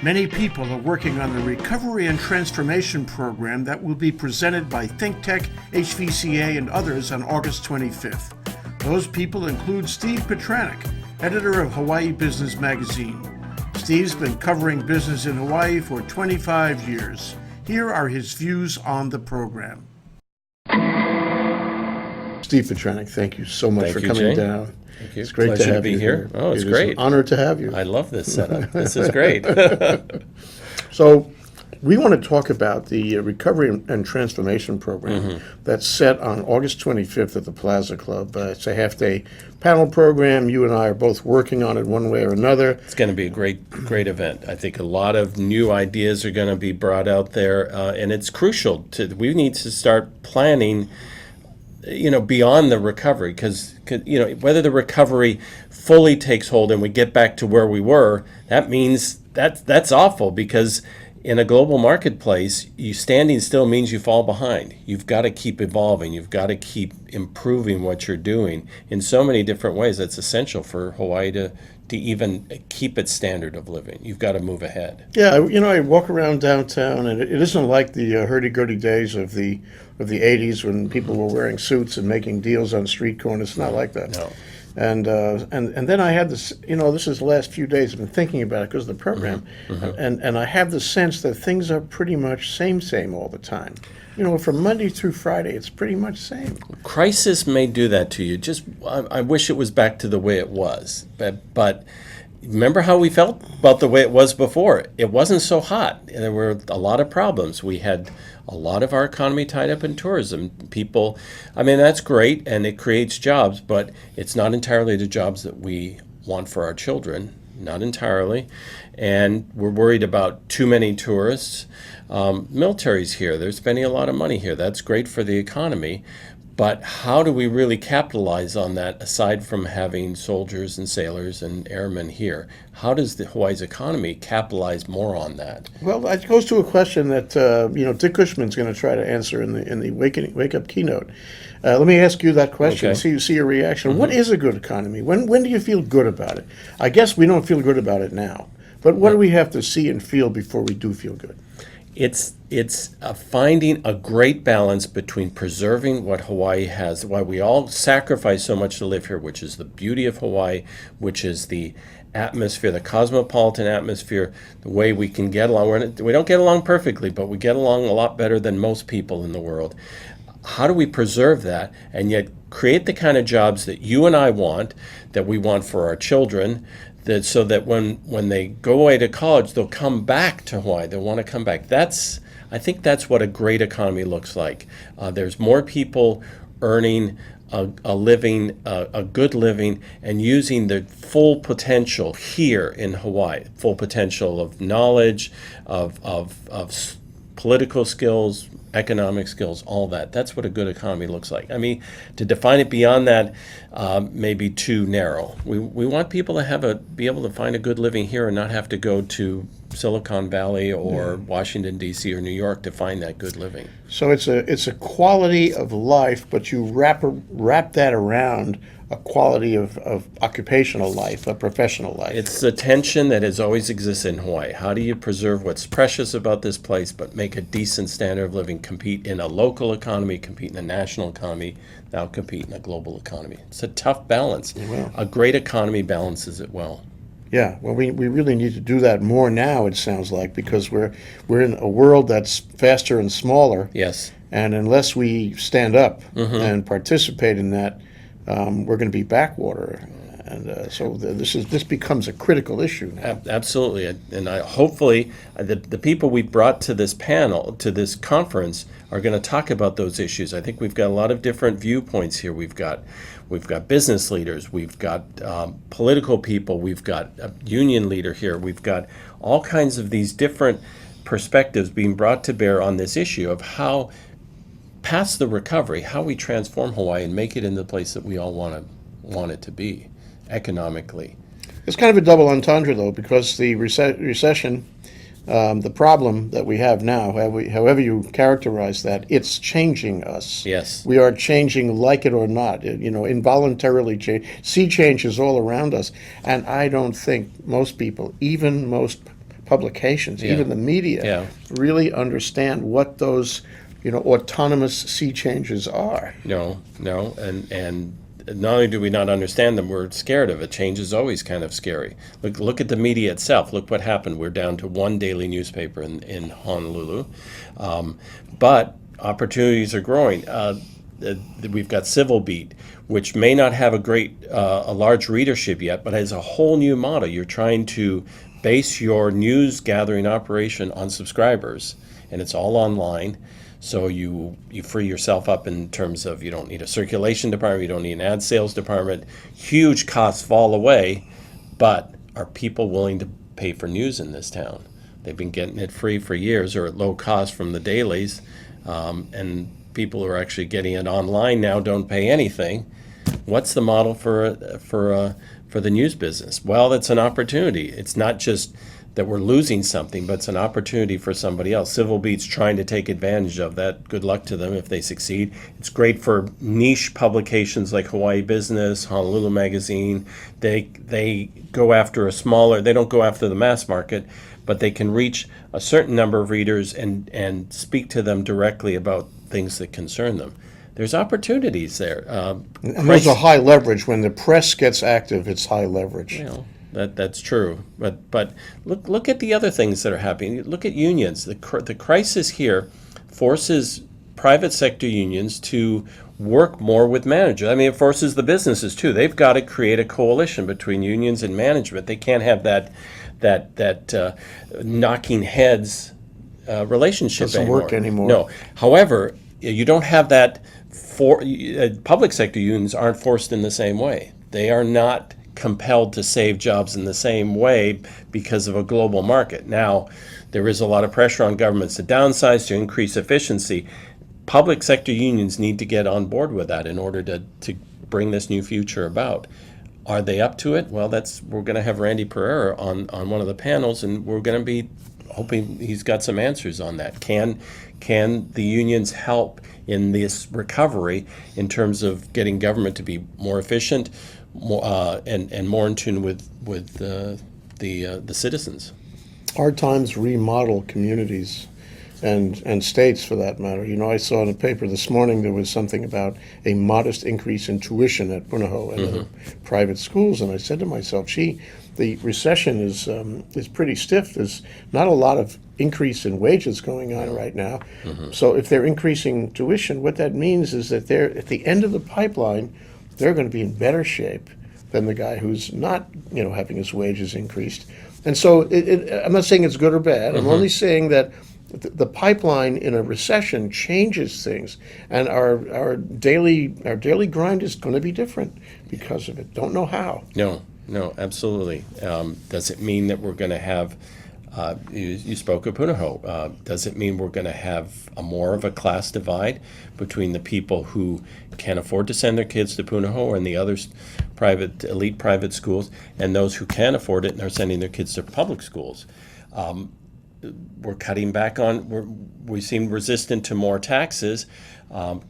Many people are working on the Recovery and Transformation Program that will be presented by ThinkTech, HVCA, and others on August 25th. Those people include Steve Petranik, editor of Hawaii Business Magazine. Steve's been covering business in Hawaii for 25 years. Here are his views on the program. Steve Petranik, thank you so much for coming down. Thank you. It's great Pleasure to have be you here. Oh, it's great. It's an honor to have you. I love this setup. This is great. So, we want to talk about the Recovery and Transformation Program that's set on August 25th at the Plaza Club. It's a half-day panel program. You and I are both working on it one way or another. It's going to be a great event. I think a lot of new ideas are going to be brought out there, and it's crucial. We need to start planning beyond the recovery, because whether the recovery fully takes hold and we get back to where we were, that means that's awful, because in a global marketplace, you standing still means you fall behind. You've got to keep evolving. You've got to keep improving what you're doing in so many different ways. That's essential for Hawaii to even keep its standard of living. You've got to move ahead. Yeah, I walk around downtown, and it isn't like the hurdy-gurdy days of the 80s when people were wearing suits and making deals on street corners. It's not like that. No. And then I had this, this is the last few days I've been thinking about it because of the program, and I have the sense that things are pretty much same all the time. From Monday through Friday, it's pretty much same. Crisis may do that to you. I wish it was back to the way it was. But remember how we felt about the way it was before? It wasn't so hot. There were a lot of problems. We had a lot of our economy tied up in tourism. People, that's great, and it creates jobs, but it's not entirely the jobs that we want for our children. Not entirely. And we're worried about too many tourists. Military's here. They're spending a lot of money here. That's great for the economy. But how do we really capitalize on that aside from having soldiers and sailors and airmen here? How does Hawaii's economy capitalize more on that? Well, it goes to a question that Dick Cushman's going to try to answer in the Wake Up keynote. Let me ask you that question. Okay. See your reaction. What is a good economy? When do you feel good about it? I guess we don't feel good about it now. But what do we have to see and feel before we do feel good? It's finding a great balance between preserving what Hawaii has, why we all sacrifice so much to live here, which is the beauty of Hawaii, which is the atmosphere, the cosmopolitan atmosphere, the way we can get along. We don't get along perfectly, but we get along a lot better than most people in the world. How do we preserve that and yet create the kind of jobs that you and I want, that we want for our children, so that when they go away to college, they'll come back to Hawaii. They'll want to come back. I think that's what a great economy looks like. There's more people earning a living, a good living, and using the full potential here in Hawaii. Full potential of knowledge, of political skills, economic skills, all that. That's what a good economy looks like. To define it beyond that may be too narrow. We want people to be able to find a good living here and not have to go to Silicon Valley or Washington, D.C. or New York to find that good living. So it's a quality of life, but you wrap that around a quality of occupational life, a professional life. It's the tension that has always existed in Hawaii. How do you preserve what's precious about this place, but make a decent standard of living, compete in a local economy, compete in a national economy, now compete in a global economy? It's a tough balance. Well, a great economy balances it well. Yeah, well, we really need to do that more now, it sounds like, because we're in a world that's faster and smaller. Yes. And unless we stand up and participate in that, we're going to be backwater. And so this becomes a critical issue now. Absolutely. And hopefully the people we brought to this panel, to this conference, are going to talk about those issues. I think we've got a lot of different viewpoints here. We've got business leaders, we've got political people, we've got a union leader here, we've got all kinds of these different perspectives being brought to bear on this issue of how, past the recovery, how we transform Hawaii and make it into the place that we all want it to be economically. It's kind of a double entendre, though, because the recession, the problem that we have now, however you characterize that, it's changing us. Yes. We are changing, like it or not, involuntarily change. Sea changes all around us. And I don't think most people, even most publications, even the media, really understand what those, autonomous sea changes are. No, and not only do we not understand them, we're scared of it. Change is always kind of scary. Look at the media itself. Look what happened. We're down to one daily newspaper in Honolulu, but opportunities are growing. We've got Civil Beat, which may not have a large readership yet, but has a whole new model. You're trying to base your news gathering operation on subscribers, and it's all online. So you free yourself up in terms of you don't need a circulation department, you don't need an ad sales department. Huge costs fall away, but are people willing to pay for news in this town? They've been getting it free for years or at low cost from the dailies, and people who are actually getting it online now don't pay anything. What's the model for the news business? Well, it's an opportunity. It's not just that we're losing something, but it's an opportunity for somebody else. Civil Beat's trying to take advantage of that. Good luck to them if they succeed. It's great for niche publications like Hawaii Business, Honolulu Magazine. They go after they don't go after the mass market, but they can reach a certain number of readers and speak to them directly about things that concern them. There's opportunities there. And those are high leverage. When the press gets active, it's high leverage. Well, that's true. But look at the other things that are happening. Look at unions. The crisis here forces private sector unions to work more with managers. I mean, it forces the businesses too. They've got to create a coalition between unions and management. They can't have that knocking heads relationship Doesn't work anymore. No. However, you don't have that. Public sector unions aren't forced in the same way. They are not compelled to save jobs in the same way because of a global market. Now, there is a lot of pressure on governments to downsize, to increase efficiency. Public sector unions need to get on board with that in order to bring this new future about. Are they up to it? Well, we're going to have Randy Pereira on one of the panels, and we're going to be hoping he's got some answers on that. Can the unions help in this recovery in terms of getting government to be more efficient, and more in tune with the citizens? Hard times remodel communities and states, for that matter. I saw in a paper this morning there was something about a modest increase in tuition at Punahou and other private schools, and I said to myself, the recession is pretty stiff. There's not a lot of increase in wages going on right now. So if they're increasing tuition, what that means is that they're at the end of the pipeline, they're going to be in better shape than the guy who's not, having his wages increased. And so I'm not saying it's good or bad. I'm only saying that the pipeline in a recession changes things, and our daily grind is going to be different because of it. Don't know how. No, absolutely. Does it mean that we're going to have? You spoke of Punahou. Does it mean we're going to have more of a class divide between the people who can afford to send their kids to Punahou and the others, elite private schools, and those who can't afford it and are sending their kids to public schools? We're cutting back we seem resistant to more taxes.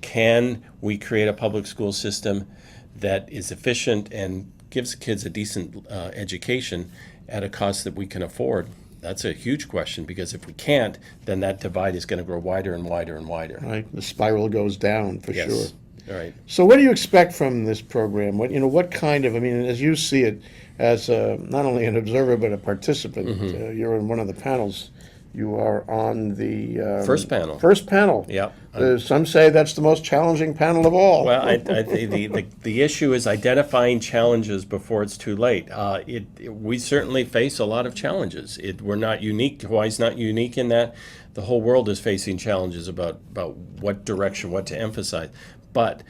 Can we create a public school system that is efficient and gives kids a decent education at a cost that we can afford? That's a huge question, because if we can't, then that divide is going to grow wider and wider and wider. Right, the spiral goes down for sure. All right. So what do you expect from this program? What kind of, as you see it, as not only an observer but a participant, you're in one of the panels. You are on the first panel. First panel. Yep. Some say that's the most challenging panel of all. Well, the issue is identifying challenges before it's too late. We certainly face a lot of challenges. We're not unique. Hawaii's not unique in that. The whole world is facing challenges about what direction, what to emphasize. But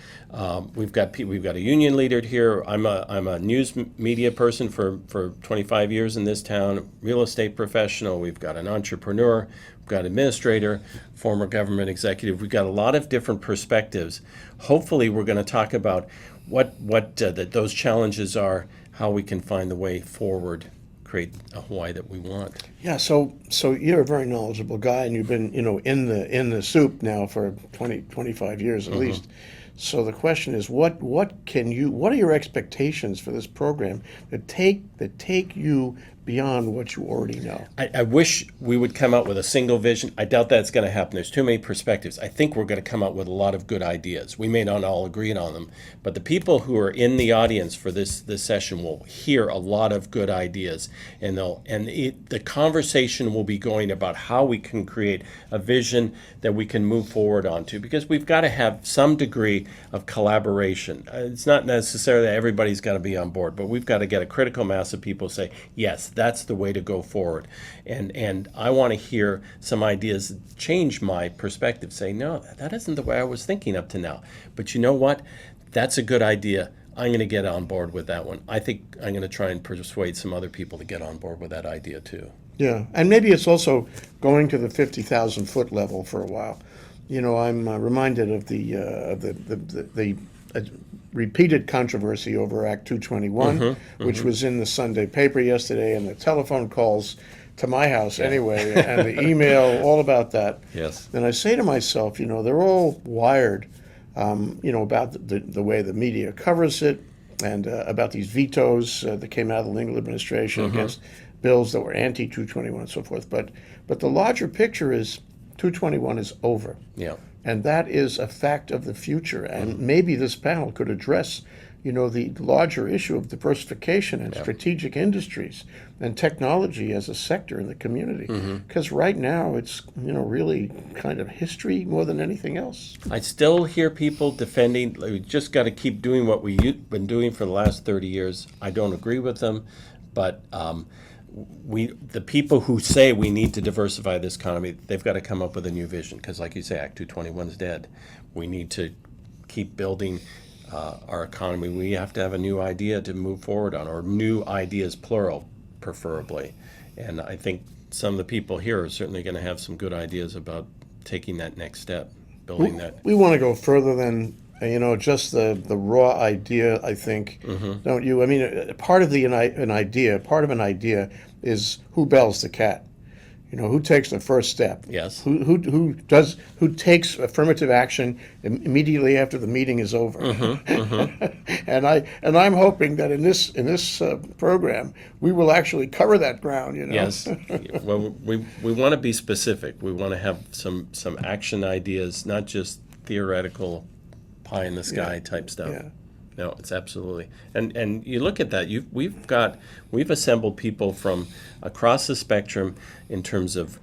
we've got a union leader here. I'm a news media person for 25 years in this town, real estate professional. We've got an entrepreneur, we've got an administrator, former government executive. We've got a lot of different perspectives. Hopefully, we're going to talk about what those challenges are, how we can find the way forward, create a Hawaii that we want. Yeah, so you're a very knowledgeable guy, and you've been in the soup now for 25 years at least. So the question is, what are your expectations for this program that take you beyond what you already know. I wish we would come out with a single vision. I doubt that's going to happen. There's too many perspectives. I think we're going to come out with a lot of good ideas. We may not all agree on them, but the people who are in the audience for this session will hear a lot of good ideas, and the conversation will be going about how we can create a vision that we can move forward onto, because we've got to have some degree of collaboration. It's not necessarily that everybody's got to be on board, but we've got to get a critical mass of people who say, yes, that's the way to go forward. And I want to hear some ideas change my perspective, say, no, that isn't the way I was thinking up to now. But you know what? That's a good idea. I'm going to get on board with that one. I think I'm going to try and persuade some other people to get on board with that idea too. Yeah, and maybe it's also going to the 50,000 foot level for a while. You know, I'm reminded of the repeated controversy over Act 221, which was in the Sunday paper yesterday, and the telephone calls to my house anyway, and the email, all about that. Yes. And I say to myself, you know, they're all wired, you know, about the way the media covers it, and about these vetoes that came out of the Lingle administration against bills that were anti-221 and so forth. But the larger picture is 221 is over. Yeah. And that is a fact of the future. And maybe this panel could address, you know, the larger issue of diversification and strategic industries and technology as a sector in the community. Because right now it's, you know, really kind of history more than anything else. I still hear people defending, we just got to keep doing what we've been doing for the last 30 years. I don't agree with them, but the people who say we need to diversify this economy, they've got to come up with a new vision, because like you say, Act 221 is dead. We need to keep building our economy. We have to have a new idea to move forward on, or new ideas, plural, preferably. And I think some of the people here are certainly going to have some good ideas about taking that next step, building that. We want to go further than, you know, just the raw idea, I think, don't you? I mean, part of an idea is who bells the cat. You know, who takes the first step? Yes. Who takes affirmative action immediately after the meeting is over? And I'm hoping that in this program we will actually cover that ground. You know. Yes. Well, we want to be specific. We want to have some action ideas, not just theoretical pie in the sky type stuff. Yeah. No, it's absolutely. And you look at that, we've assembled people from across the spectrum in terms of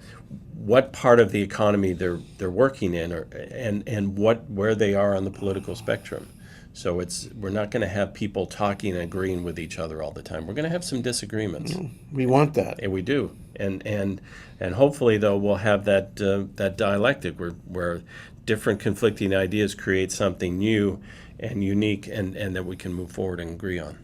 what part of the economy they're working in, and where they are on the political spectrum. So we're not going to have people talking and agreeing with each other all the time. We're going to have some disagreements. We want that. And we do. And hopefully, though, we'll have that dialectic where different conflicting ideas create something new and unique, and that we can move forward and agree on.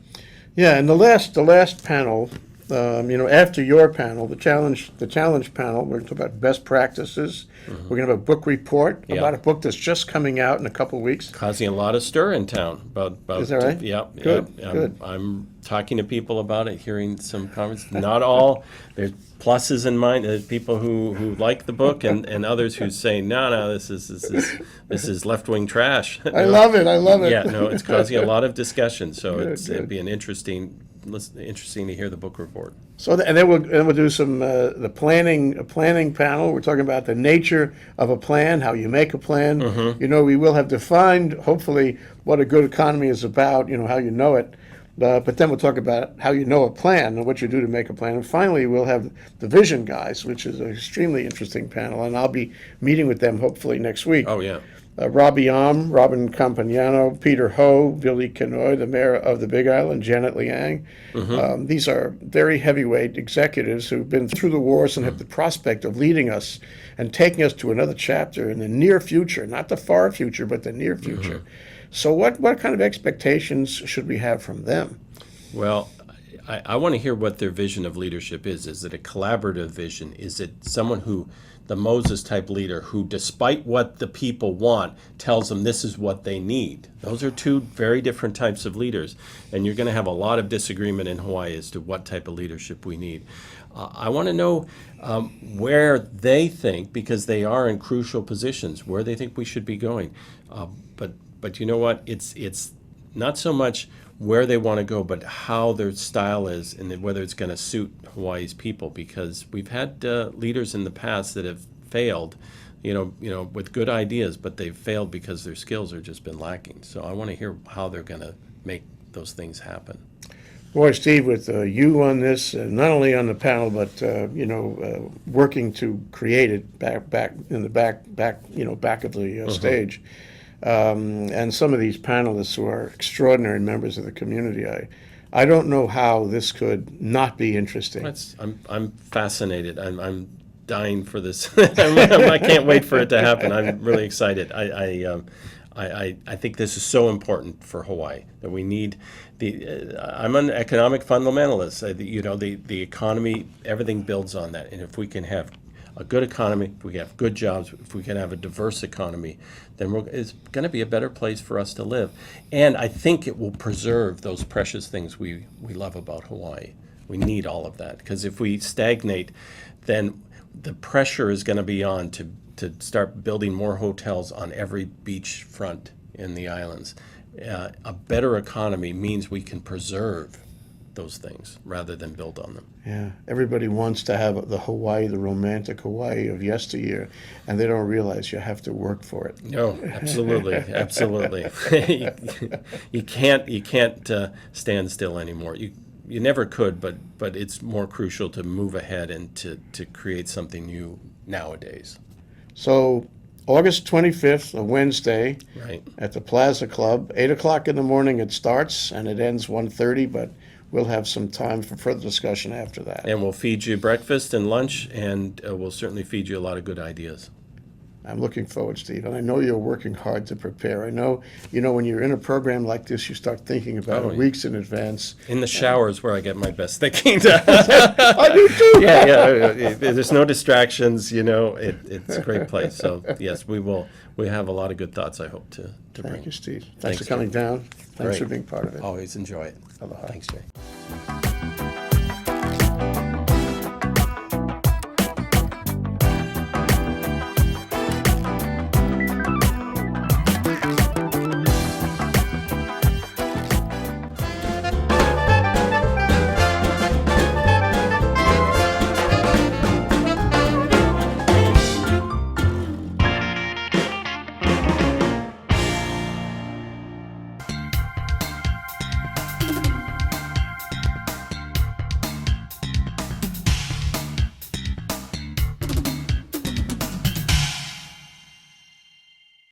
Yeah, and the last panel, you know, after your panel, the challenge panel, we're going to talk about best practices. We're going to have a book report about a book that's just coming out in a couple of weeks. Causing a lot of stir in town. About Is that right? Yeah. Good. Yeah. Good. I'm talking to people about it, hearing some comments. Not all. There's pluses in mind. There's people who like the book, and others who say, no, this is left-wing trash. I love it. Yeah, no, it's causing a lot of discussion. So it'd be an interesting to hear the book report. So, and then we'll do some the planning panel. We're talking about the nature of a plan, how you make a plan. You know, we will have defined, hopefully, what a good economy is about. You know, how you know it. But then we'll talk about how you know a plan and what you do to make a plan. And finally, we'll have the vision guys, which is an extremely interesting panel, and I'll be meeting with them hopefully next week. Oh yeah. Robbie Am, Robin Campagnano, Peter Ho, Billy Kenoy, the mayor of the Big Island, Janet Liang. These are very heavyweight executives who've been through the wars and have the prospect of leading us and taking us to another chapter in the near future, not the far future, but the near future. So what kind of expectations should we have from them? Well, I want to hear what their vision of leadership is. Is it a collaborative vision? Is it someone who, the Moses-type leader, who, despite what the people want, tells them this is what they need? Those are two very different types of leaders, and you're going to have a lot of disagreement in Hawaii as to what type of leadership we need. I want to know where they think, because they are in crucial positions, where they think we should be going. But you know what? It's not so much where they want to go, but how their style is and then whether it's going to suit Hawaii's people. Because we've had leaders in the past that have failed, with good ideas, but they've failed because their skills have just been lacking. So I want to hear how they're going to make those things happen. Boy, Steve, with you on this, not only on the panel, but working to create it back in the back of the stage, and some of these panelists who are extraordinary members of the community, I don't know how this could not be interesting. I'm fascinated. I'm dying for this. I can't wait for it to happen. I'm really excited. I think this is so important for Hawaii that we need I'm an economic fundamentalist. The economy, everything builds on that. And if we can have a good economy, if we have good jobs, if we can have a diverse economy, then it's going to be a better place for us to live. And I think it will preserve those precious things we love about Hawaii. We need all of that, because if we stagnate, then the pressure is going to be on to start building more hotels on every beach front in the islands. A better economy means we can preserve those things rather than build on them. Yeah, everybody wants to have the Hawaii, the romantic Hawaii of yesteryear, and they don't realize you have to work for it. No, absolutely, absolutely. You can't stand still anymore. You never could, but it's more crucial to move ahead and to create something new nowadays. So August 25th, a Wednesday, Right. at the Plaza Club, 8 o'clock in the morning it starts, and it ends 1:30, but we'll have some time for further discussion after that. And we'll feed you breakfast and lunch, and we'll certainly feed you a lot of good ideas. I'm looking forward, Steve, and I know you're working hard to prepare. I know, when you're in a program like this, you start thinking about it weeks in advance. In the shower is where I get my best thinking. I do too. Yeah. There's no distractions. It's a great place. So yes, we have a lot of good thoughts. I hope to bring. Thank you, Steve. Thanks for coming down. Thanks for being part of it. Always enjoy it. Aloha. Thanks, Jay.